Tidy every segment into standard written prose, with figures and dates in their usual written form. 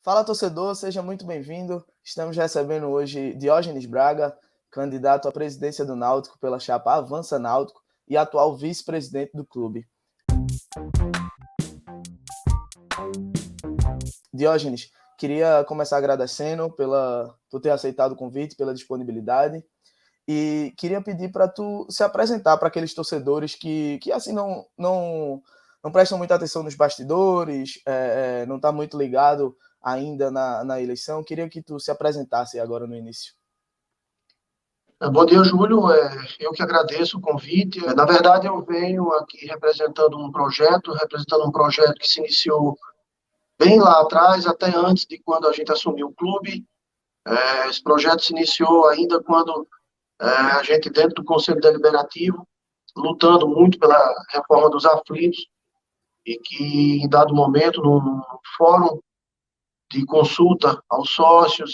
Fala, torcedor, seja muito bem-vindo. Estamos recebendo hoje Diógenes Braga, candidato à presidência do Náutico pela chapa Avança Náutico e atual vice-presidente do clube. Diógenes, queria começar agradecendo por ter aceitado o convite, pela disponibilidade, e queria pedir para tu se apresentar para aqueles torcedores que assim não prestam muita atenção nos bastidores, não está muito ligado ainda na eleição. Queria que tu se apresentasse agora no início. Bom dia, Júlio. Eu que agradeço o convite. Na verdade, eu venho aqui representando um projeto que se iniciou bem lá atrás, até antes de quando a gente assumiu o clube. Esse projeto se iniciou ainda quando a gente, dentro do Conselho Deliberativo, lutando muito pela reforma dos aflitos, e que, em dado momento, no fórum de consulta aos sócios,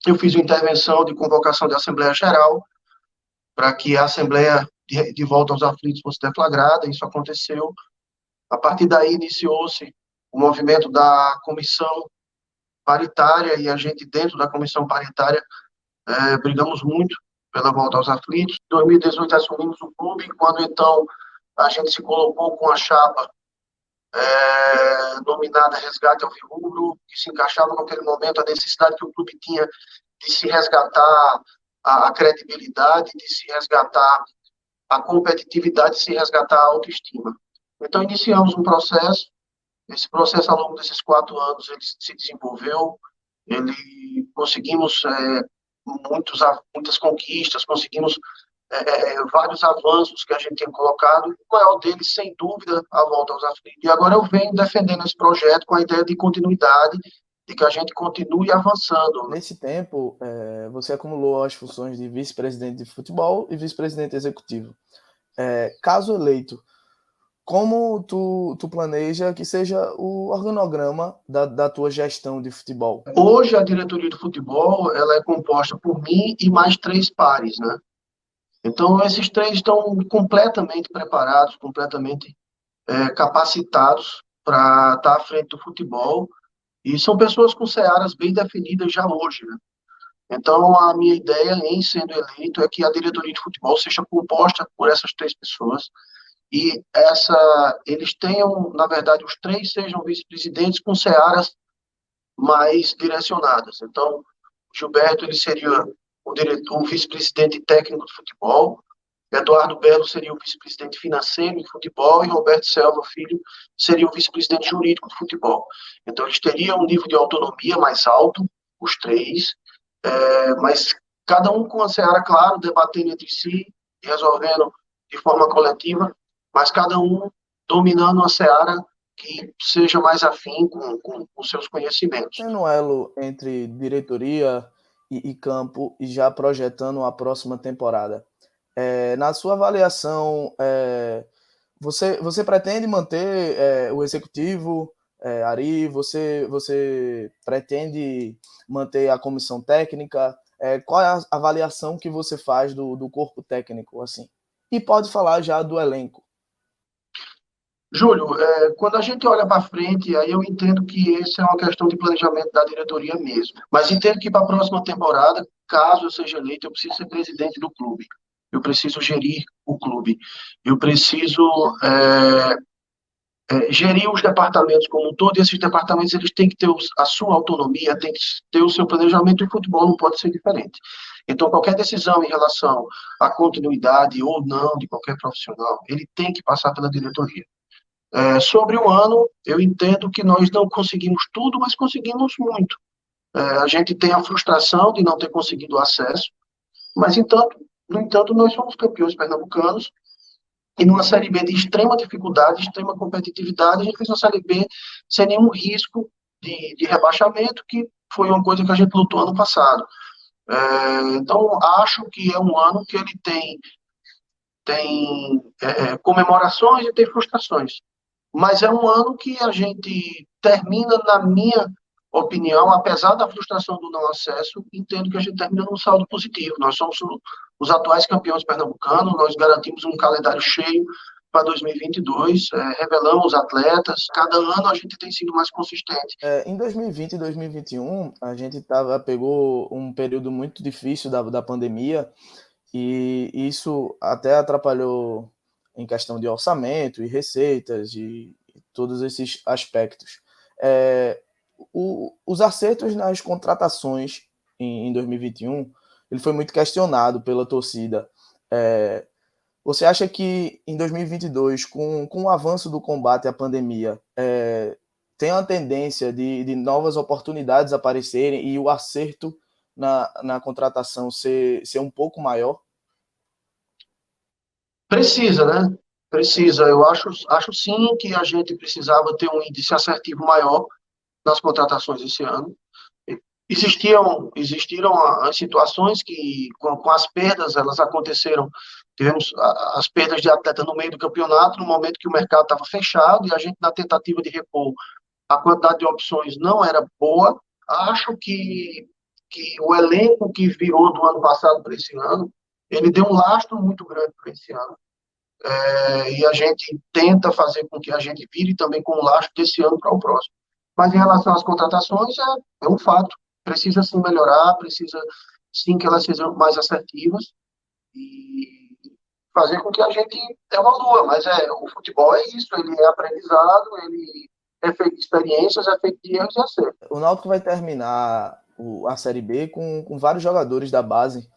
eu fiz uma intervenção de convocação de Assembleia Geral, para que a Assembleia de volta aos aflitos fosse deflagrada. Isso aconteceu. A partir daí iniciou-se o movimento da comissão paritária, e a gente, dentro da comissão paritária, brigamos muito pela volta aos aflitos. Em 2018 assumimos o clube, quando então a gente se colocou com a chapa nominada Resgate Alvirrubro, que se encaixava naquele momento a necessidade que o clube tinha de se resgatar a credibilidade, de se resgatar a competitividade, de se resgatar a autoestima. Então, iniciamos um processo. Esse processo, ao longo desses 4 anos, ele se desenvolveu, conseguimos muitas conquistas, conseguimos vários avanços que a gente tem colocado, e o maior deles, sem dúvida, a volta aos aflitos. E agora eu venho defendendo esse projeto com a ideia de continuidade, de que a gente continue avançando. Nesse tempo, você acumulou as funções de vice-presidente de futebol e vice-presidente executivo. Caso eleito, como tu planeja que seja o organograma da tua gestão de futebol? Hoje, a diretoria de futebol ela é composta por mim e mais 3 pares, né? Então, esses 3 estão completamente preparados, completamente capacitados para estar à frente do futebol, e são pessoas com searas bem definidas já hoje, né? Então, a minha ideia, em sendo eleito, é que a diretoria de futebol seja composta por essas 3 pessoas, e eles tenham, na verdade, os 3 sejam vice-presidentes com searas mais direcionadas. Então, Gilberto, ele seria o vice-presidente técnico de futebol, Eduardo Belo seria o vice-presidente financeiro de futebol, e Roberto Selva Filho seria o vice-presidente jurídico de futebol. Então, eles teriam um nível de autonomia mais alto, os 3, mas cada um com a seara, claro, debatendo entre si, resolvendo de forma coletiva, mas cada um dominando uma seara que seja mais afim com os seus conhecimentos. Tendo um elo entre diretoria e campo, e já projetando a próxima temporada, na sua avaliação, você pretende manter o executivo, Ari? Você pretende manter a comissão técnica? Qual é a avaliação que você faz do corpo técnico, assim? E pode falar já do elenco. Júlio, quando a gente olha para frente, aí eu entendo que essa é uma questão de planejamento da diretoria mesmo. Mas entendo que para a próxima temporada, caso eu seja eleito, eu preciso ser presidente do clube. Eu preciso gerir o clube. Eu preciso gerir os departamentos como um todo, e esses departamentos eles têm que ter a sua autonomia, têm que ter o seu planejamento, e o futebol não pode ser diferente. Então, qualquer decisão em relação à continuidade ou não de qualquer profissional, ele tem que passar pela diretoria. Sobre o ano, eu entendo que nós não conseguimos tudo, mas conseguimos muito. A gente tem a frustração de não ter conseguido acesso, mas, no entanto, nós somos campeões pernambucanos, e numa Série B de extrema dificuldade, extrema competitividade, a gente fez uma Série B sem nenhum risco de rebaixamento, que foi uma coisa que a gente lutou ano passado. Então, acho que é um ano que ele tem comemorações e tem frustrações. Mas é um ano que a gente termina, na minha opinião, apesar da frustração do não acesso, entendo que a gente termina num saldo positivo. Nós somos os atuais campeões pernambucanos, nós garantimos um calendário cheio, para 2022, revelamos os atletas, cada ano a gente tem sido mais consistente. Em 2020 e 2021, a gente pegou um período muito difícil da pandemia, e isso até atrapalhou em questão de orçamento e receitas e todos esses aspectos. Os acertos nas contratações em 2021, ele foi muito questionado pela torcida. Você acha que em 2022, com o avanço do combate à pandemia, tem uma tendência de novas oportunidades aparecerem e o acerto na contratação ser um pouco maior? Precisa, né? Precisa. Eu acho sim que a gente precisava ter um índice assertivo maior nas contratações esse ano. Existiram as situações que, com as perdas, elas aconteceram. Tivemos as perdas de atleta no meio do campeonato, no momento que o mercado estava fechado, e a gente, na tentativa de repor, a quantidade de opções não era boa. Acho que o elenco que virou do ano passado para esse ano, ele deu um lastro muito grande para esse ano. E a gente tenta fazer com que a gente vire também com o lastro desse ano para o próximo. Mas em relação às contratações, é um fato. Precisa sim melhorar, precisa sim que elas sejam mais assertivas e fazer com que a gente evolua. Mas o futebol é isso, ele é aprendizado, ele é feito de experiências, é feito de erros e acertos. O Náutico vai terminar a Série B com vários jogadores da base,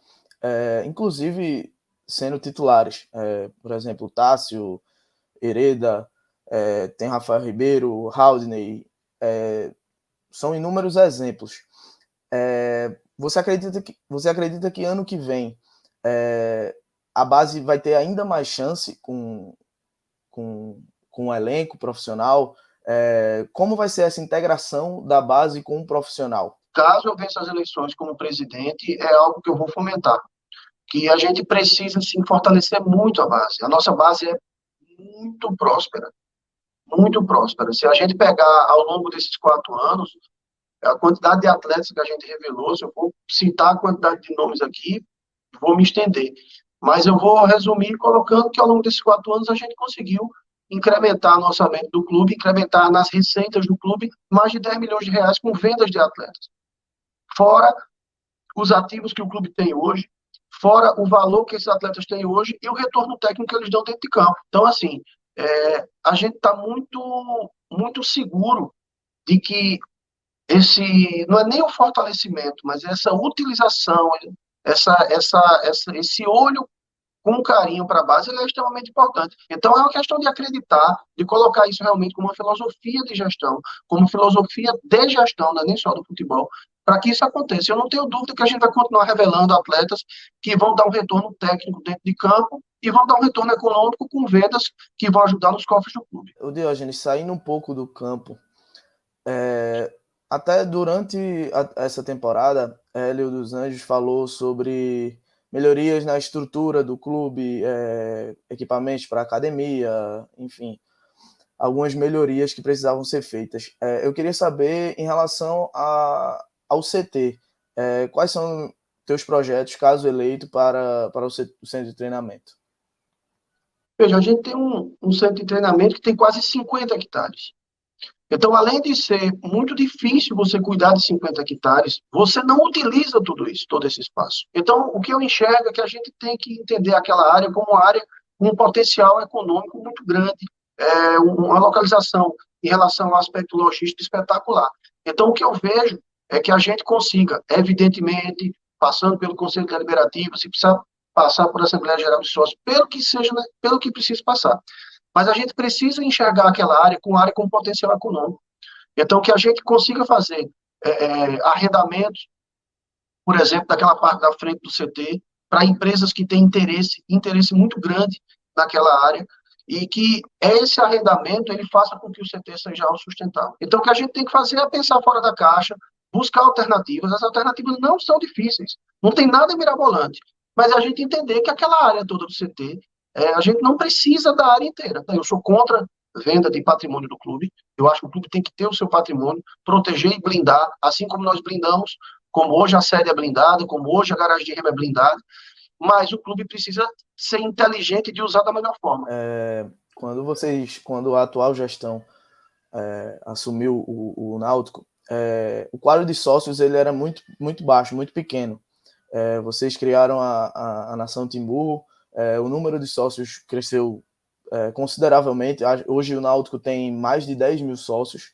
inclusive sendo titulares. Por exemplo, Tássio, Hereda, tem Rafael Ribeiro, Haldney, são inúmeros exemplos. Você acredita que ano que vem a base vai ter ainda mais chance com o elenco profissional? Como vai ser essa integração da base com o profissional? Caso eu vença as eleições como presidente, é algo que eu vou fomentar. Que a gente precisa, sim, fortalecer muito a base. A nossa base é muito próspera. Muito próspera. Se a gente pegar ao longo desses 4 anos, a quantidade de atletas que a gente revelou, se eu for citar a quantidade de nomes aqui, vou me estender. Mas eu vou resumir colocando que ao longo desses 4 anos a gente conseguiu incrementar no orçamento do clube, incrementar nas receitas do clube mais de 10 milhões de reais com vendas de atletas. Fora os ativos que o clube tem hoje, fora o valor que esses atletas têm hoje e o retorno técnico que eles dão dentro de campo. Então, assim, a gente está muito, muito seguro de que não é nem o fortalecimento, mas essa utilização, esse olho com carinho para a base, ele é extremamente importante. Então, é uma questão de acreditar, de colocar isso realmente como uma filosofia de gestão, como filosofia de gestão, não é nem só do futebol, para que isso aconteça. Eu não tenho dúvida que a gente vai continuar revelando atletas que vão dar um retorno técnico dentro de campo e vão dar um retorno econômico com vendas que vão ajudar nos cofres do clube. O Diógenes, saindo um pouco do campo, até durante essa temporada, Hélio dos Anjos falou sobre melhorias na estrutura do clube, equipamentos para academia, enfim, algumas melhorias que precisavam ser feitas. Eu queria saber, em relação ao CT, quais são teus projetos, caso eleito, para o centro de treinamento? Veja, a gente tem um centro de treinamento que tem quase 50 hectares. Então, além de ser muito difícil você cuidar de 50 hectares, você não utiliza tudo isso, todo esse espaço. Então, o que eu enxergo é que a gente tem que entender aquela área como uma área com um potencial econômico muito grande, uma localização em relação ao aspecto logístico espetacular. Então, o que eu vejo é que a gente consiga, evidentemente, passando pelo Conselho Deliberativo, se precisar passar por Assembleia Geral de Sócios, pelo que seja, né, pelo que precisa passar. Mas a gente precisa enxergar aquela área com potencial econômico. Então, que a gente consiga fazer arrendamentos, por exemplo, daquela parte da frente do CT, para empresas que têm interesse muito grande naquela área, e que esse arrendamento ele faça com que o CT seja autossustentável. Então, o que a gente tem que fazer é pensar fora da caixa, buscar alternativas. As alternativas não são difíceis, não tem nada mirabolante, mas a gente entender que aquela área toda do CT, a gente não precisa da área inteira. Eu sou contra venda de patrimônio do clube, eu acho que o clube tem que ter o seu patrimônio, proteger e blindar, assim como nós blindamos, como hoje a sede é blindada, como hoje a garagem de remo é blindada, mas o clube precisa ser inteligente de usar da melhor forma. quando a atual gestão assumiu o Náutico, o quadro de sócios ele era muito, muito baixo, muito pequeno. Vocês criaram a Nação Timbu, o número de sócios cresceu consideravelmente. Hoje o Náutico tem mais de 10 mil sócios.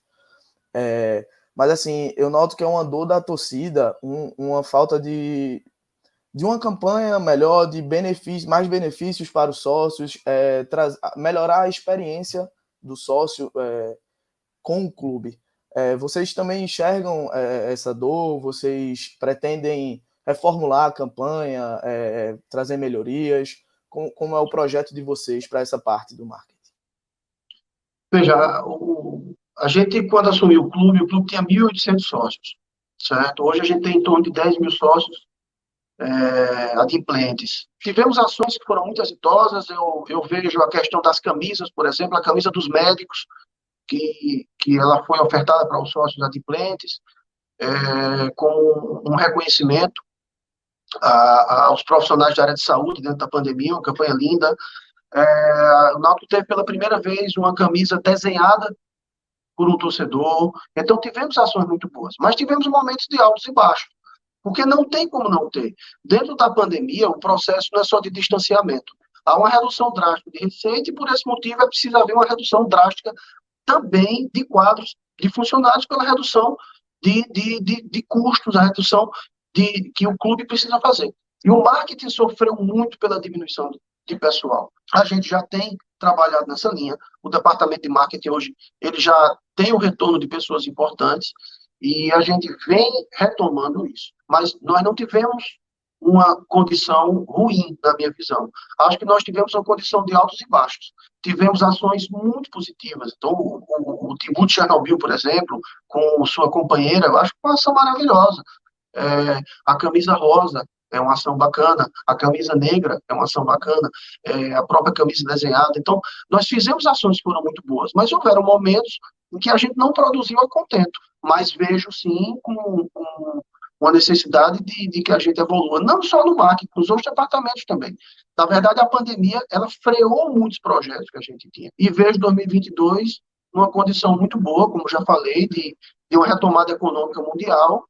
Mas assim, eu noto que é uma dor da torcida, uma falta de uma campanha melhor, de mais benefícios para os sócios, melhorar a experiência do sócio com o clube. Vocês também enxergam essa dor? Vocês pretendem reformular a campanha, trazer melhorias? Como é o projeto de vocês para essa parte do marketing? Veja, a gente, quando assumiu o clube tinha 1.800 sócios, certo? Hoje a gente tem em torno de 10 mil sócios adimplentes. Tivemos ações que foram muito exitosas, eu vejo a questão das camisas, por exemplo, a camisa dos médicos, que ela foi ofertada para os sócios adimplentes, como um reconhecimento aos profissionais da área de saúde dentro da pandemia, uma campanha linda. O Náutico teve pela primeira vez uma camisa desenhada por um torcedor. Então tivemos ações muito boas, mas tivemos momentos de altos e baixos, porque não tem como não ter. Dentro da pandemia, o processo não é só de distanciamento. Há uma redução drástica de receita e, por esse motivo, é preciso haver uma redução drástica também de quadros de funcionários pela redução de custos, a redução que o clube precisa fazer. E o marketing sofreu muito pela diminuição de pessoal. A gente já tem trabalhado nessa linha. O departamento de marketing hoje ele já tem o retorno de pessoas importantes e a gente vem retomando isso. Mas nós não tivemos uma condição ruim, na minha visão. Acho que nós tivemos uma condição de altos e baixos. Tivemos ações muito positivas. Então, o Timbu de Chernobyl, por exemplo, com sua companheira, eu acho que uma ação maravilhosa. A camisa rosa é uma ação bacana, a camisa negra é uma ação bacana, a própria camisa desenhada. Então, nós fizemos ações que foram muito boas, mas houveram momentos em que a gente não produziu a contento, mas vejo, sim, com uma necessidade de que a gente evolua, não só no marketing, nos outros departamentos também. Na verdade, a pandemia, ela freou muitos projetos que a gente tinha. E vejo 2022 numa condição muito boa, como já falei, de uma retomada econômica mundial,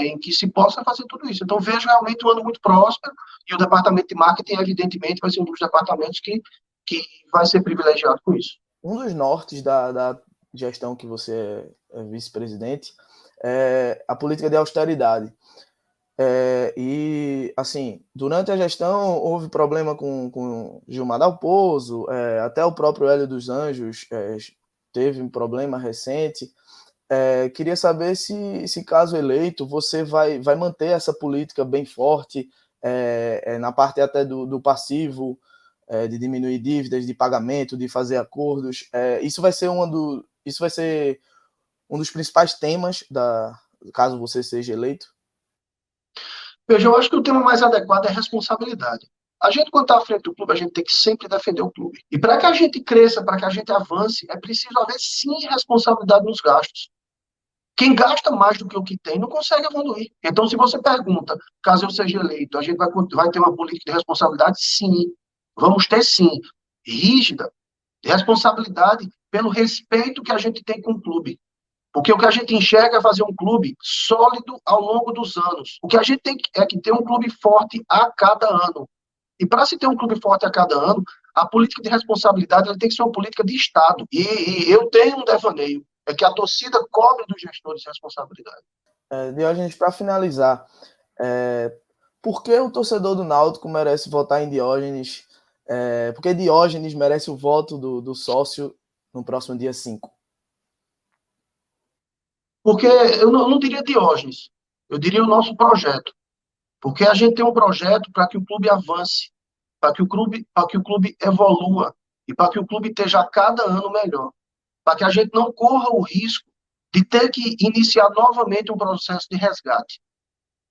em que se possa fazer tudo isso. Então, vejo realmente um ano muito próspero e o departamento de marketing, evidentemente, vai ser um dos departamentos que vai ser privilegiado com isso. Um dos nortes da gestão que você é vice-presidente é a política de austeridade. E, assim, durante a gestão houve problema com Gilmar Dalpozo, até o próprio Hélio dos Anjos teve um problema recente. Queria saber se caso eleito, você vai manter essa política bem forte na parte até do passivo, de diminuir dívidas, de pagamento, de fazer acordos. Isso vai ser um dos principais temas caso você seja eleito? Veja, eu acho que o tema mais adequado é responsabilidade. A gente, quando está à frente do clube, a gente tem que sempre defender o clube. E para que a gente cresça, para que a gente avance, é preciso haver, sim, responsabilidade nos gastos. Quem gasta mais do que o que tem não consegue evoluir. Então, se você pergunta, caso eu seja eleito, a gente vai ter uma política de responsabilidade? Sim. Vamos ter, sim. Rígida. Responsabilidade pelo respeito que a gente tem com o clube. Porque o que a gente enxerga é fazer um clube sólido ao longo dos anos. O que a gente tem é que ter um clube forte a cada ano. E para se ter um clube forte a cada ano, a política de responsabilidade ela tem que ser uma política de Estado. E eu tenho um devaneio, é que a torcida cobre dos gestores responsabilidade. Diógenes, para finalizar, por que o torcedor do Náutico merece votar em Diógenes? Por que Diógenes merece o voto do sócio no próximo dia 5? Porque eu não diria Diógenes, eu diria o nosso projeto. Porque a gente tem um projeto para que o clube avance, para que o clube evolua e para que o clube esteja a cada ano melhor. Para que a gente não corra o risco de ter que iniciar novamente um processo de resgate.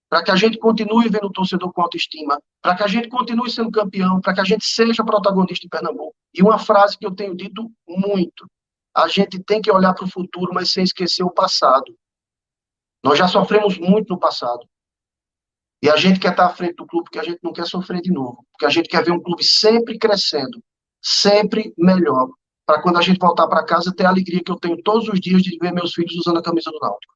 Para que a gente continue vendo o torcedor com autoestima, para que a gente continue sendo campeão, para que a gente seja protagonista em Pernambuco. E uma frase que eu tenho dito muito, a gente tem que olhar para o futuro, mas sem esquecer o passado. Nós já sofremos muito no passado. E a gente quer estar à frente do clube porque a gente não quer sofrer de novo. Porque a gente quer ver um clube sempre crescendo. sempre melhor. Para quando a gente voltar para casa, ter a alegria que eu tenho todos os dias de ver meus filhos usando a camisa do Náutico.